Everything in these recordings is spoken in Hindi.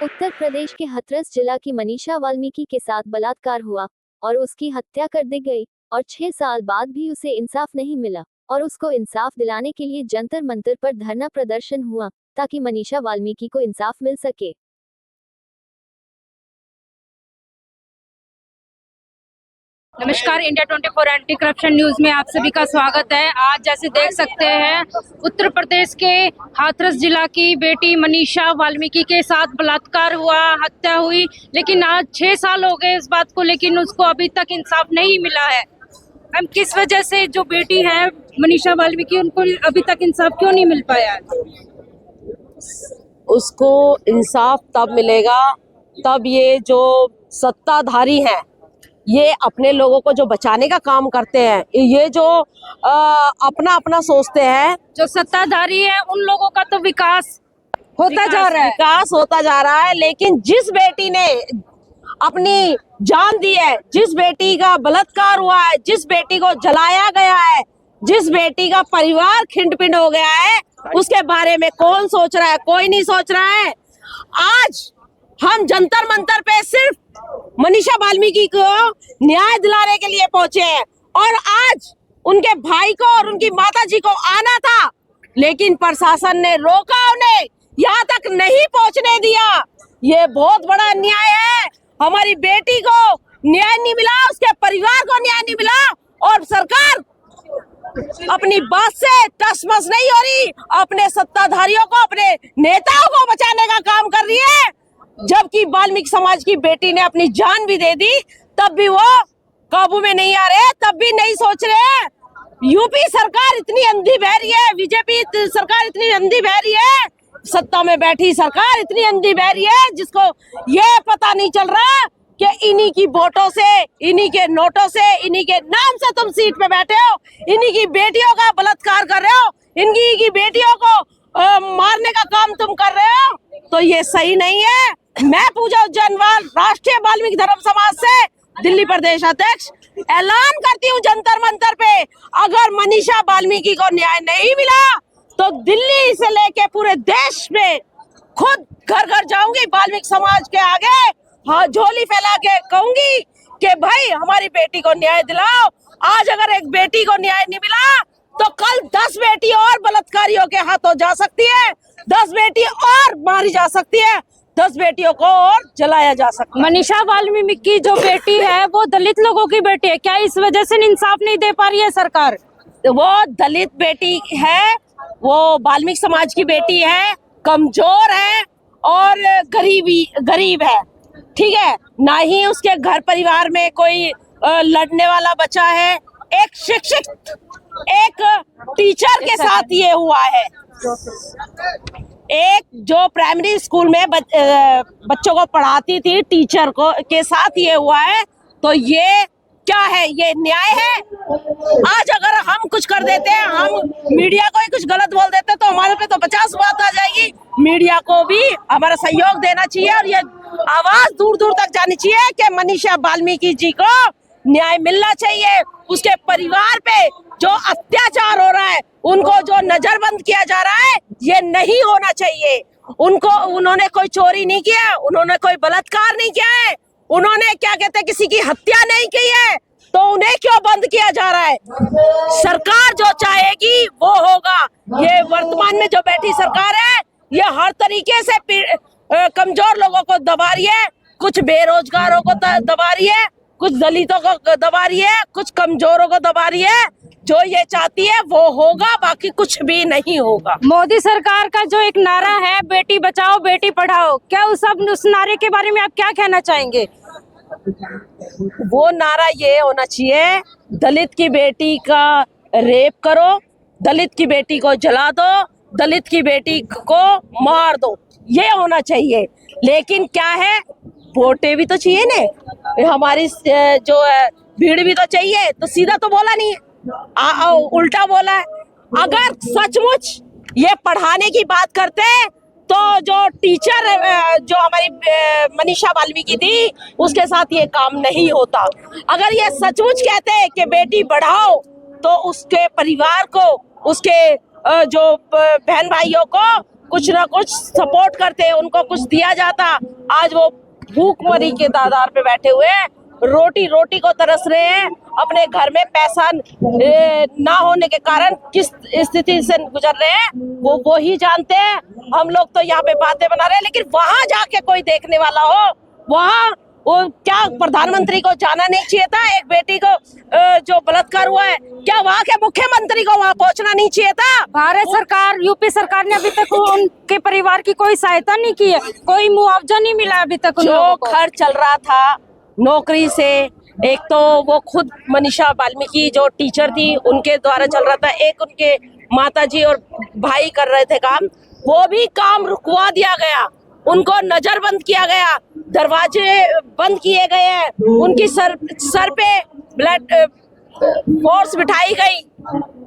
उत्तर प्रदेश के हाथरस जिला की मनीषा वाल्मीकि के साथ बलात्कार हुआ और उसकी हत्या कर दी गई और 6 साल बाद भी उसे इंसाफ नहीं मिला और उसको इंसाफ दिलाने के लिए जंतर मंतर पर धरना प्रदर्शन हुआ ताकि मनीषा वाल्मीकि को इंसाफ मिल सके। नमस्कार, इंडिया 24 एंटी करप्शन न्यूज में आप सभी का स्वागत है। आज जैसे देख सकते हैं उत्तर प्रदेश के हाथरस जिला की बेटी मनीषा वाल्मीकि के साथ बलात्कार हुआ, हत्या हुई, लेकिन आज 6 साल हो गए इस बात को, लेकिन उसको अभी तक इंसाफ नहीं मिला है। मैम, किस वजह से जो बेटी है मनीषा वाल्मीकि, उनको अभी तक इंसाफ क्यों नहीं मिल पाया? उसको इंसाफ तब मिलेगा तब ये जो सत्ताधारी हैं, ये अपने लोगों को जो बचाने का काम करते हैं, ये जो अपना अपना सोचते हैं, जो सत्ताधारी है उन लोगों का तो विकास होता जा रहा है, विकास होता जा रहा है। लेकिन जिस बेटी ने अपनी जान दी है, जिस बेटी का बलात्कार हुआ है, जिस बेटी को जलाया गया है, जिस बेटी का परिवार खिंड-पिंड हो गया है, उसके बारे में कौन सोच रहा है? कोई नहीं सोच रहा है। आज हम जंतर मंतर पे सिर्फ मनीषा वाल्मीकि को न्याय दिलाने के लिए पहुंचे हैं और आज उनके भाई को और उनकी माताजी को आना था, लेकिन प्रशासन ने रोका, उन्हें यहाँ तक नहीं पहुंचने दिया। ये बहुत बड़ा अन्याय है। हमारी बेटी को न्याय नहीं मिला, उसके परिवार को न्याय नहीं मिला और सरकार अपनी बात से टस-मस नहीं हो रही, अपने सत्ताधारियों को, अपने नेताओं को बचाने का काम कर रही है। जबकि वाल्मीकि समाज की बेटी ने अपनी जान भी दे दी, तब भी वो काबू में नहीं आ रहे, तब भी नहीं सोच रहे। यूपी सरकार इतनी अंधी बहरी है, बीजेपी सरकार इतनी अंधी बहरी है, सत्ता में बैठी सरकार इतनी अंधी बहरी है, जिसको ये पता नहीं चल रहा कि इन्हीं की वोटों से, इन्हीं के नोटों से, इन्हीं के नाम से तुम सीट पे बैठे हो, इन्हीं की बेटियों का बलात्कार कर रहे हो, इनकी की बेटियों को मारने का काम तुम कर रहे हो, तो ये सही नहीं है। मैं पूजा उज्जैनवाल राष्ट्रीय वाल्मीकि धर्म समाज से दिल्ली प्रदेश अध्यक्ष ऐलान करती हूँ जंतर मंतर पे, अगर मनीषा वाल्मीकि को न्याय नहीं मिला तो दिल्ली से लेके पूरे देश में खुद घर घर जाऊंगी, वाल्मीकि समाज के आगे हाँ झोली फैला के कहूंगी कि भाई हमारी बेटी को न्याय दिलाओ। आज अगर एक बेटी को न्याय नहीं मिला तो कल 10 बेटी और बलात्कारियों के हाथों जा सकती है, 10 बेटी और मारी जा सकती है, 10 बेटियों को और जलाया जा सकता है। मनीषा वाल्मीकि की जो बेटी है वो दलित लोगों की बेटी है, क्या इस वजह से इंसाफ नहीं दे पा रही है सरकार? वो दलित बेटी है, वो वाल्मीकि समाज की बेटी है, कमजोर है और गरीब है, ठीक है ना ही उसके घर परिवार में कोई लड़ने वाला बचा है। एक शिक्षित, एक टीचर के साथ ये हुआ है, एक जो प्राइमरी स्कूल में बच्चों को पढ़ाती थी, टीचर को के साथ ये हुआ है, तो ये क्या है? ये न्याय है? आज अगर हम कुछ कर देते हैं, हम मीडिया को ही कुछ गलत बोल देते हैं, तो हमारे पे तो 50 बात आ जाएगी। मीडिया को भी हमारा सहयोग देना चाहिए और ये आवाज दूर दूर तक जानी चाहिए कि मनीषा वाल्मीकि जी को न्याय मिलना चाहिए। उसके परिवार पे जो अत्याचार हो रहा है, उनको जो नजरबंद किया जा रहा है, ये नहीं होना चाहिए। उन्होंने कोई चोरी नहीं किया, उन्होंने कोई बलात्कार नहीं किया है, उन्होंने क्या कहते हैं किसी की हत्या नहीं की है, तो उन्हें क्यों बंद किया जा रहा है? सरकार जो चाहेगी वो होगा। ये वर्तमान में जो बैठी सरकार है, ये हर तरीके से कमजोर लोगों को दबा रही है, कुछ बेरोजगारों को दबा रही है, कुछ दलितों को दबा रही है, कुछ कमजोरों को दबा रही है। जो ये चाहती है वो होगा, बाकी कुछ भी नहीं होगा। मोदी सरकार का जो एक नारा है, बेटी बचाओ बेटी पढ़ाओ, क्या उस नारे के बारे में आप क्या कहना चाहेंगे? वो नारा ये होना चाहिए, दलित की बेटी का रेप करो, दलित की बेटी को जला दो, दलित की बेटी को मार दो, ये होना चाहिए। लेकिन क्या है, वोटें भी तो चाहिए ना, हमारी जो है भीड़ भी तो चाहिए, तो सीधा तो बोला नहीं है, उल्टा बोला है। अगर सचमुच ये पढ़ाने की बात करते हैं तो जो टीचर जो हमारी मनीषा वाल्मीकि थी, उसके साथ ये काम नहीं होता। अगर ये सचमुच कहते हैं कि बेटी बढ़ाओ, तो उसके परिवार को, उसके जो बहन भाइयों को कुछ ना कुछ सपोर्ट करते, उनको कुछ दिया जाता। आज वो भूखमरी के दादार पे बैठे हुए हैं, रोटी रोटी को तरस रहे हैं। अपने घर में पैसा ना होने के कारण किस स्थिति से गुजर रहे हैं वो ही जानते हैं। हम लोग तो यहाँ पे बातें बना रहे हैं, लेकिन वहां जाके कोई देखने वाला हो, वहां वो क्या प्रधानमंत्री को जाना नहीं चाहिए था? एक बेटी को जो बलात्कार हुआ है, क्या वहाँ के मुख्यमंत्री को वहाँ पहुँचना नहीं चाहिए था? भारत सरकार, यूपी सरकार ने अभी तक उनके परिवार की कोई सहायता नहीं की है, कोई मुआवजा नहीं मिला अभी तक। जो खर्च चल रहा था नौकरी से, एक तो वो खुद मनीषा वाल्मीकि जो टीचर थी उनके द्वारा चल रहा था, एक उनके माताजी और भाई कर रहे थे काम, वो भी काम रुकवा दिया गया, उनको नजरबंद किया गया, दरवाजे बंद किए गए हैं, उनकी सर पे ब्लड फोर्स बिठाई गई।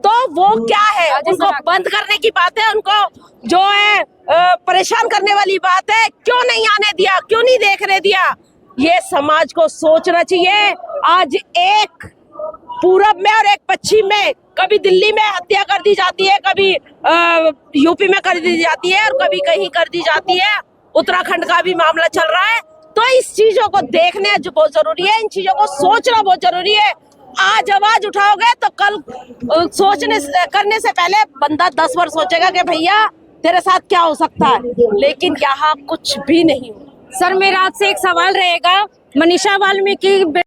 तो वो क्या है? उनको बंद करने की बात है, उनको जो है परेशान करने वाली बात है। क्यों नहीं आने दिया, क्यों नहीं देखने दिया? ये समाज को सोचना चाहिए। आज एक पूरब में और एक पश्चिम में, कभी दिल्ली में हत्या कर दी जाती है, कभी यूपी में कर दी जाती है और कभी कहीं कर दी जाती है। उत्तराखंड का भी मामला चल रहा है। तो इस चीजों को देखने जो बहुत जरूरी है, इन चीजों को सोचना बहुत जरूरी है। आज आवाज उठाओगे तो कल करने से पहले बंदा 10 बार सोचेगा कि भैया तेरे साथ क्या हो सकता है, लेकिन यहाँ कुछ भी नहीं। सर, मेरा आपसे एक सवाल रहेगा, मनीषा वाल्मीकि